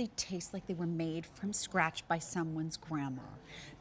they taste like they were made from scratch by someone's grandma.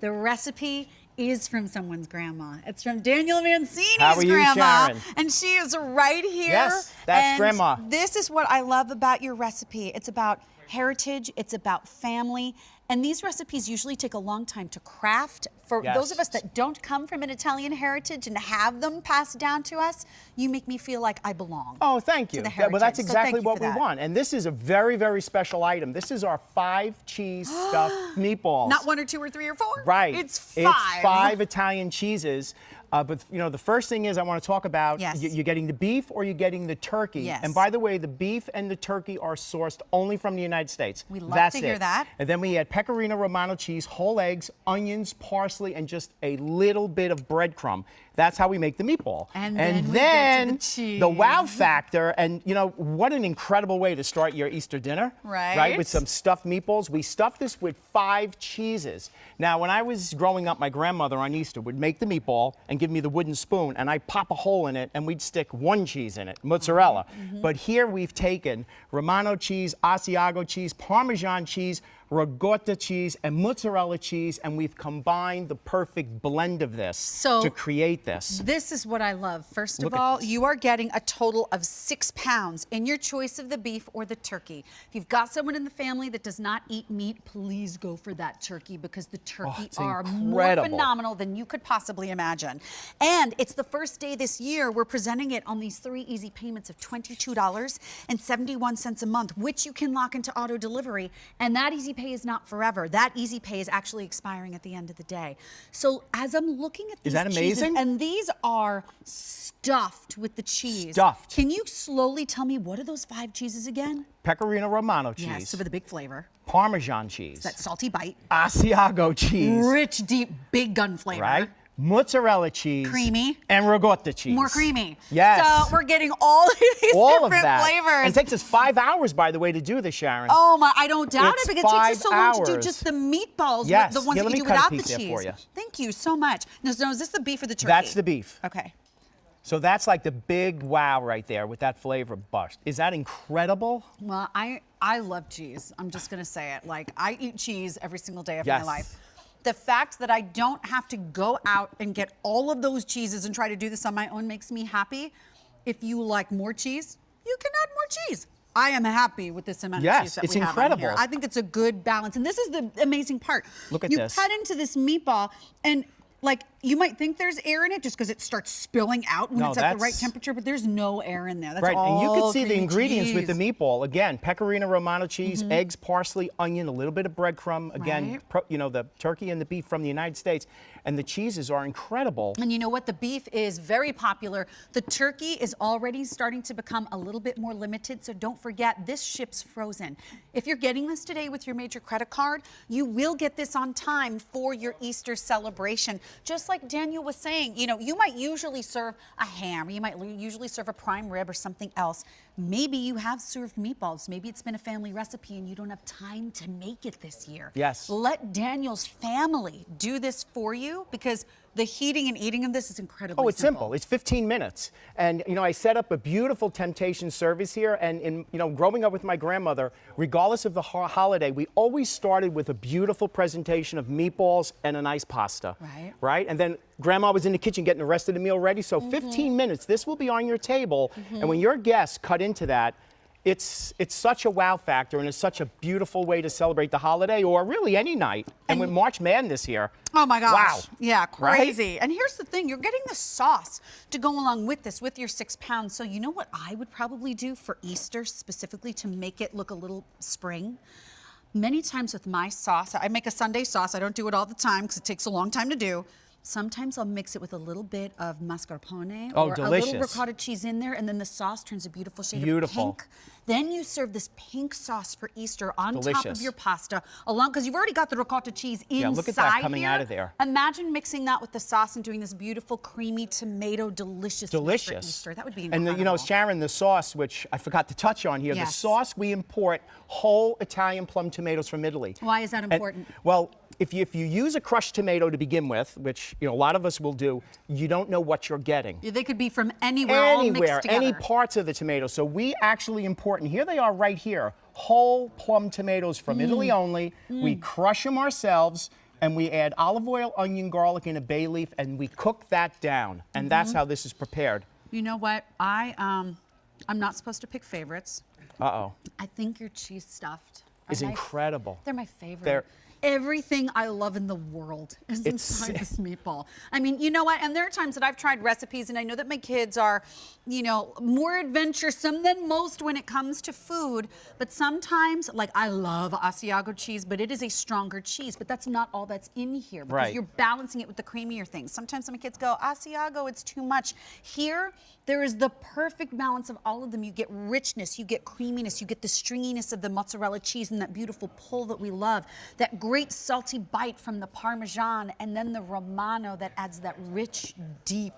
The recipe is from someone's grandma. It's from Daniel Mancini's How are you, grandma. Sharon? And she is right here. Yes, that's Grandma. This is what I love about your recipe. It's about heritage, it's about family, and these recipes usually take a long time to craft. For those of us that don't come from an Italian heritage and have them passed down to us, you make me feel like I belong. Oh, thank you. Well, that's exactly what we that. want. And this is a very, very special item. This is our 5-cheese stuffed meatballs. Not 1 or 2 or 3 or 4? Right. It's 5. It's 5 Italian cheeses. But you know, the first thing is I want to talk about, you're getting the beef or you're getting the turkey. Yes. And by the way, the beef and the turkey are sourced only from the United States. We love to hear that. And then we add pecorino romano cheese, whole eggs, onions, parsley, and just a little bit of breadcrumb. That's how we make the meatball. And then we get to the cheese. The wow factor, and you know, what an incredible way to start your Easter dinner. Right. With some stuffed meatballs. We stuff this with 5 cheeses. Now, when I was growing up, my grandmother on Easter would make the meatball and give me the wooden spoon, and I'd pop a hole in it, and we'd stick 1 cheese in it, mozzarella. But here we've taken Romano cheese, Asiago cheese, Parmesan cheese, ricotta cheese, and mozzarella cheese, and we've combined the perfect blend of this to create this. This is what I love. First of all, you are getting a total of 6 pounds in your choice of the beef or the turkey. If you've got someone in the family that does not eat meat, please go for that turkey, because the turkey are more phenomenal than you could possibly imagine. And it's the first day this year we're presenting it on these 3 easy payments of $22.71 a month, which you can lock into auto delivery. And that easy pay is not forever. That easy pay is actually expiring at the end of the day. So as I'm looking at these cheeses, and these are stuffed with the cheese. Stuffed. Can you slowly tell me, what are those 5 cheeses again? Pecorino Romano cheese. Yes, so with a big flavor. Parmesan cheese. That salty bite. Asiago cheese. Rich, deep, big gun flavor. Right? Mozzarella cheese. Creamy. And ricotta cheese. More creamy. Yes. So we're getting all of these different flavors. And it takes us 5 hours, by the way, to do this, Sharon. Oh my, I don't doubt it, because it takes us so long to do hours. just the meatballs, Yes. the ones Here, that let you me do cut a without the piece there cheese. for you. Thank you so much. Now, is this the beef or the turkey? That's the beef. Okay. So that's like the big wow right there with that flavor burst. Is that incredible? Well, I love cheese. I'm just going to say it. Like, I eat cheese every single day of my life. The fact that I don't have to go out and get all of those cheeses and try to do this on my own makes me happy. If you like more cheese, you can add more cheese. I am happy with this amount of cheese that we have incredible. on here. I think it's a good balance. And this is the amazing part. Look at this. You cut into this meatball, and like, you might think there's air in it just because it starts spilling out when it's at the right temperature, but there's no air in there. That's all and you can see the ingredients cheese. with the meatball. Again, pecorino romano cheese, eggs, parsley, onion, a little bit of breadcrumb. Again, you know, the turkey and the beef from the United States. And the cheeses are incredible. And you know what? The beef is very popular. The turkey is already starting to become a little bit more limited, so don't forget, this ships frozen. If you're getting this today with your major credit card, you will get this on time for your Easter celebration. Just like Daniel was saying, you know, you might usually serve a ham, or you might usually serve a prime rib or something else. Maybe you have served meatballs. Maybe it's been a family recipe and you don't have time to make it this year. Yes. Let Daniel's family do this for you, because the heating and eating of this is incredibly it's simple. It's 15 minutes. And, you know, I set up a beautiful temptation service here. And, you know, growing up with my grandmother, regardless of the holiday, we always started with a beautiful presentation of meatballs and a nice pasta. Right? And then Grandma was in the kitchen getting the rest of the meal ready. So 15 minutes, this will be on your table. And when your guests cut into that, it's such a wow factor, and it's such a beautiful way to celebrate the holiday, or really any night. And with March Madness here. Oh my gosh. Wow. Yeah, crazy. Right? And here's the thing, you're getting the sauce to go along with this, with your 6 pounds. So you know what I would probably do for Easter specifically to make it look a little spring? Many times with my sauce, I make a Sunday sauce. I don't do it all the time because it takes a long time to do. Sometimes I'll mix it with a little bit of mascarpone or a little ricotta cheese in there, and then the sauce turns a beautiful shade of pink. Then you serve this pink sauce for Easter on top of your pasta, along, because you've already got the ricotta cheese inside. Yeah, look at that coming out of there. Imagine mixing that with the sauce and doing this beautiful creamy tomato deliciousness for Easter. That would be incredible. And you know, Sharon, the sauce, which I forgot to touch on here, the sauce we import whole Italian plum tomatoes from Italy. Why is that important? Well, if you use a crushed tomato to begin with, which a lot of us will do, you don't know what you're getting. They could be from anywhere, all mixed together. Any parts of the tomato. So we actually import, and here they are right here, whole plum tomatoes from Italy only. We crush them ourselves, and we add olive oil, onion, garlic, and a bay leaf, and we cook that down. And that's how this is prepared. You know what? I'm not supposed to pick favorites. Uh-oh. I think your cheese stuffed Is incredible. They're my favorite. They're- Everything I love in the world is inside this meatball. I mean, you know what? And there are times that I've tried recipes, and I know that my kids are, more adventuresome than most when it comes to food. But sometimes, like, I love Asiago cheese, but it is a stronger cheese. But that's not all that's in here, because Right. you're balancing it with the creamier things. Sometimes my kids go, Asiago, it's too much. Here, there is the perfect balance of all of them. You get richness, you get creaminess, you get the stringiness of the mozzarella cheese and that beautiful pull that we love. That great salty bite from the Parmesan, and then the Romano that adds that rich, deep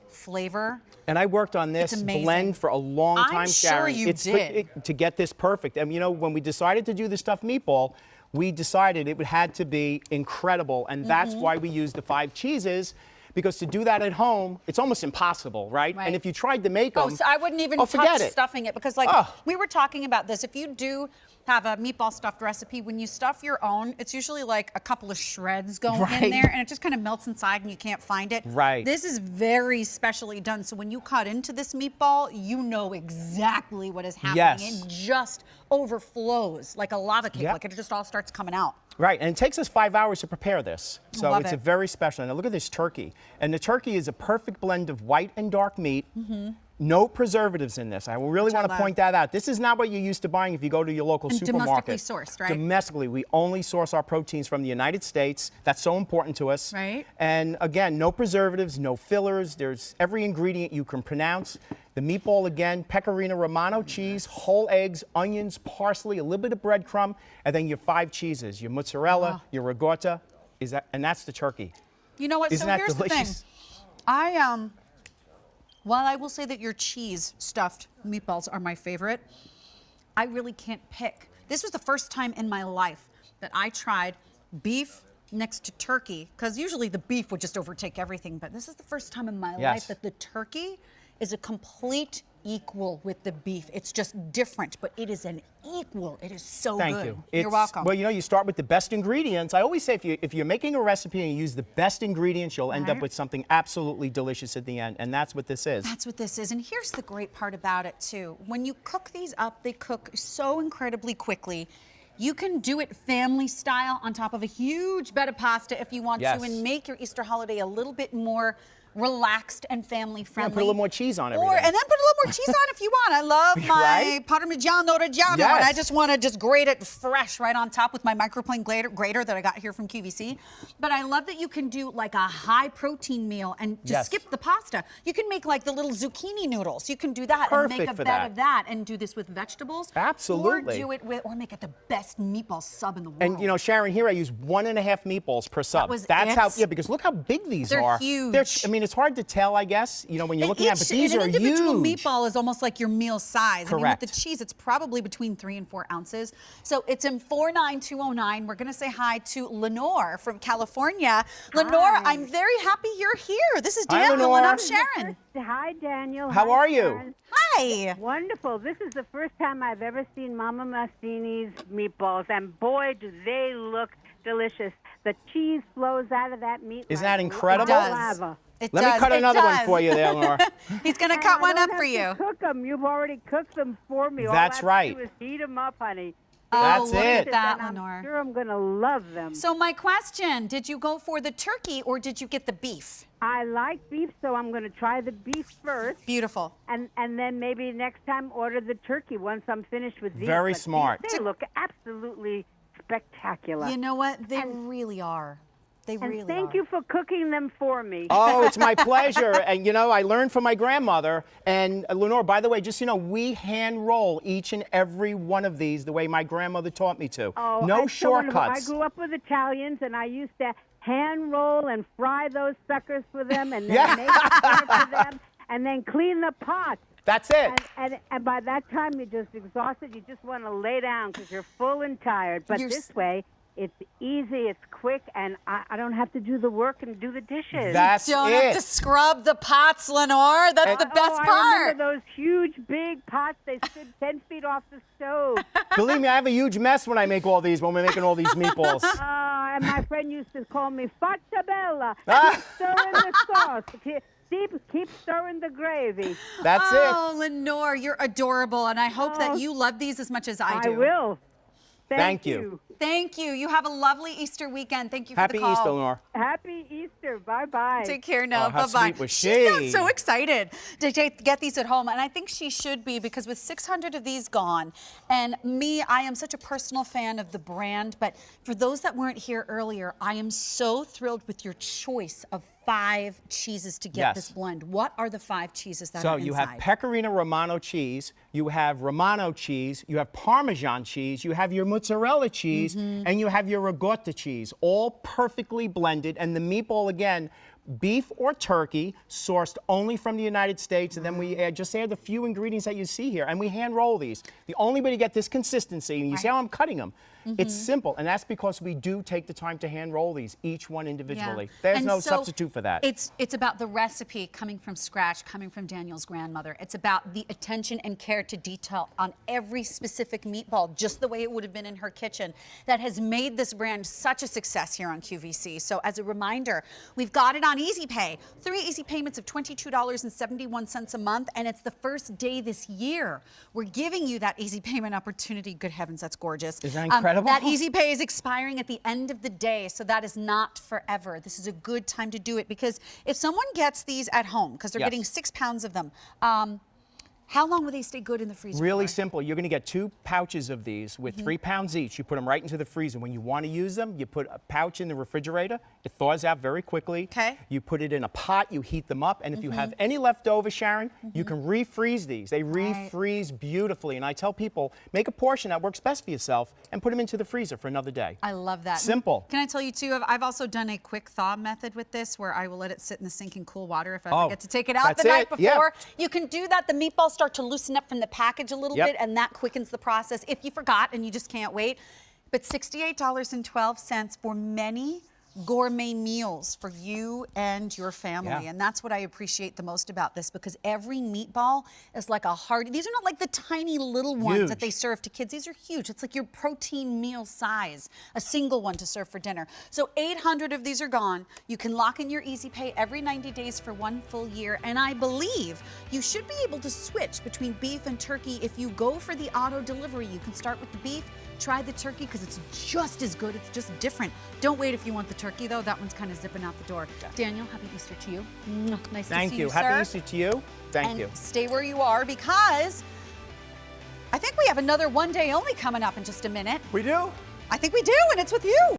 flavor. And I worked on this blend for a long time, I'm sure Sharon. you did. To get this perfect. And when we decided to do the stuffed meatball, we decided it had to be incredible, and that's why we used the 5 cheeses. Because to do that at home, it's almost impossible, right? And if you tried to make them, so I wouldn't even touch stuffing it, because we were talking about this. If you do have a meatball stuffed recipe, when you stuff your own, it's usually like a couple of shreds going in there, and it just kind of melts inside and you can't find it. Right. This is very specially done. So when you cut into this meatball, you know exactly what is happening. Yes. It just overflows like a lava cake, like it just all starts coming out. Right, and it takes us 5 hours to prepare this. So Love it's it. a very special. Now look at this turkey. And the turkey is a perfect blend of white and dark meat. No preservatives in this. I really want to point that out. This is not what you're used to buying if you go to your local supermarket. Domestically sourced, right? Domestically, we only source our proteins from the United States. That's so important to us. Right. And again, no preservatives, no fillers. There's every ingredient you can pronounce. The meatball again, pecorino romano cheese, whole eggs, onions, parsley, a little bit of breadcrumb, and then your 5 cheeses, your mozzarella, your ricotta, and that's the turkey. You know what? Isn't So that here's delicious? the thing. While I will say that your cheese stuffed meatballs are my favorite, I really can't pick. This was the first time in my life that I tried beef next to turkey, because usually the beef would just overtake everything, but this is the first time in my life that the turkey is a complete equal with the beef. It's just different, but it is an equal. It is so good. Thank you. You're welcome. Well, you start with the best ingredients. I always say if you're making a recipe and you use the best ingredients, you'll end up with something absolutely delicious at the end, and that's what this is. That's what this is. And here's the great part about it, too. When you cook these up, they cook so incredibly quickly. You can do it family style on top of a huge bed of pasta if you want to, and make your Easter holiday a little bit more relaxed and family friendly. Yeah, put a little more cheese on everything. And then put a little more cheese on if you want. I love my Parmigiano Reggiano, and I just want to just grate it fresh right on top with my microplane grater that I got here from QVC. But I love that you can do like a high protein meal and just skip the pasta. You can make like the little zucchini noodles. You can do that and make a bed of that and do this with vegetables. Absolutely. Or do it with, or make it the best meatball sub in the world. And Sharon, here I use 1.5 meatballs per sub. That's how, because look how big these are. They're huge. I mean, it's hard to tell, I guess, when you're looking at it, but these are huge. An individual meatball is almost like your meal size. Correct. I mean, with the cheese, it's probably between 3 and 4 ounces. So it's in 49209. We're going to say hi to Lenore from California. Lenore, I'm very happy you're here. This is Daniel, and I'm Sharon. Hi, Daniel. How are you? Sharon. Hi. Wonderful. This is the first time I've ever seen Mama Mancini's meatballs, and boy, do they look delicious. The cheese flows out of that meat. Isn't that incredible? Lava. Let me cut another one for you there, Lenore. He's going to cut one up for you. Cook them. You've already cooked them for me. That's All I have right. to do is heat them up, honey. That's look it. at that, And Lenore. I'm sure I'm going to love them. So my question, did you go for the turkey or did you get the beef? I like beef, so I'm going to try the beef first. Beautiful. And then maybe next time order the turkey once I'm finished with these. Very But smart. They look absolutely spectacular. You know what? They really are. They really And thank are. you for cooking them for me. Oh, it's my pleasure. And I learned from my grandmother. And Lenore, by the way, just we hand roll each and every one of these the way my grandmother taught me to. Oh, no that's so wonderful. shortcuts. I grew up with Italians, and I used to hand roll and fry those suckers for them, and then make dinner for them, and then clean the pots. That's it. And by that time, you're just exhausted. You just want to lay down because you're full and tired. But this way, It's easy, it's quick, and I don't have to do the work and do the dishes. That's Don't it. have to scrub the pots, Lenore. That's the best I part. remember those huge, big pots. They stood 10 feet off the stove. Believe me, I have a huge mess when I make all these, when we're making all these meatballs. And my friend used to call me Faccia Bella. Ah. Keep stirring the sauce. Keep stirring the gravy. That's Oh, Lenore, you're adorable, and I hope Oh. that you love these as much as I do. I will. Thank you. Thank you. You have a lovely Easter weekend. Thank you for Happy the call. Easter, Lenore. Happy Easter. Bye-bye. Take care now. Oh, how Bye-bye. sweet was She sounds she? so excited to get these at home, and I think she should be, because with 600 of these gone, and me, I am such a personal fan of the brand, but for those that weren't here earlier, I am so thrilled with your choice of 5 cheeses to get Yes. this blend. What are the 5 cheeses that So are you inside? have Pecorino Romano cheese, you have Romano cheese, you have Parmesan cheese, you have your mozzarella cheese, and you have your ricotta cheese, all perfectly blended. And the meatball, again, beef or turkey, sourced only from the United States, and then we just add the few ingredients that you see here, and we hand roll these. The only way to get this consistency, and you see how I'm cutting them, it's simple, and that's because we do take the time to hand roll these, each one individually. Yeah. There's And no so substitute for that. It's about the recipe coming from scratch, coming from Daniel's grandmother. It's about the attention and care to detail on every specific meatball, just the way it would have been in her kitchen, that has made this brand such a success here on QVC. So as a reminder, we've got it on Easy Pay. 3 easy payments of $22.71 a month, and it's the first day this year. We're giving you that easy payment opportunity. Good heavens, that's gorgeous. Isn't that incredible? That Easy Pay is expiring at the end of the day, so that is not forever. This is a good time to do it, because if someone gets these at home, because they're Yes. getting 6 pounds of them, how long will they stay good in the freezer? Really for? simple. You're going to get 2 pouches of these with 3 pounds each. You put them right into the freezer. When you want to use them, you put a pouch in the refrigerator. It thaws out very quickly. Okay. You put it in a pot. You heat them up. And if you have any left over, Sharon, you can refreeze these. They refreeze beautifully. And I tell people, make a portion that works best for yourself and put them into the freezer for another day. I love that. Simple. Can I tell you too, I've also done a quick thaw method with this, where I will let it sit in the sink in cool water if I Oh, forget to take it out that's the night it. Yeah. before. You can do that. The meatballs start to loosen up from the package a little Yep. bit, and that quickens the process if you forgot and you just can't wait. But $68.12 for many gourmet meals for you and your family. Yeah. And that's what I appreciate the most about this, because every meatball is like a hearty. These are not like the tiny little ones that Huge. they serve to kids. These are huge. It's like your protein meal size, a single one to serve for dinner. So 800 of these are gone. You can lock in your Easy Pay every 90 days for 1 full year. And I believe you should be able to switch between beef and turkey. If you go for the auto delivery, you can start with the beef, try the turkey, because it's just as good. It's just different. Don't wait if you want the turkey, though. That one's kind of zipping out the door. Daniel, happy Easter to you. Nice to Thank see you. you, Happy sir. Easter to you. Thank And you. stay where you are, because I think we have another one day only coming up in just a minute. We do? I think we do, and it's with you.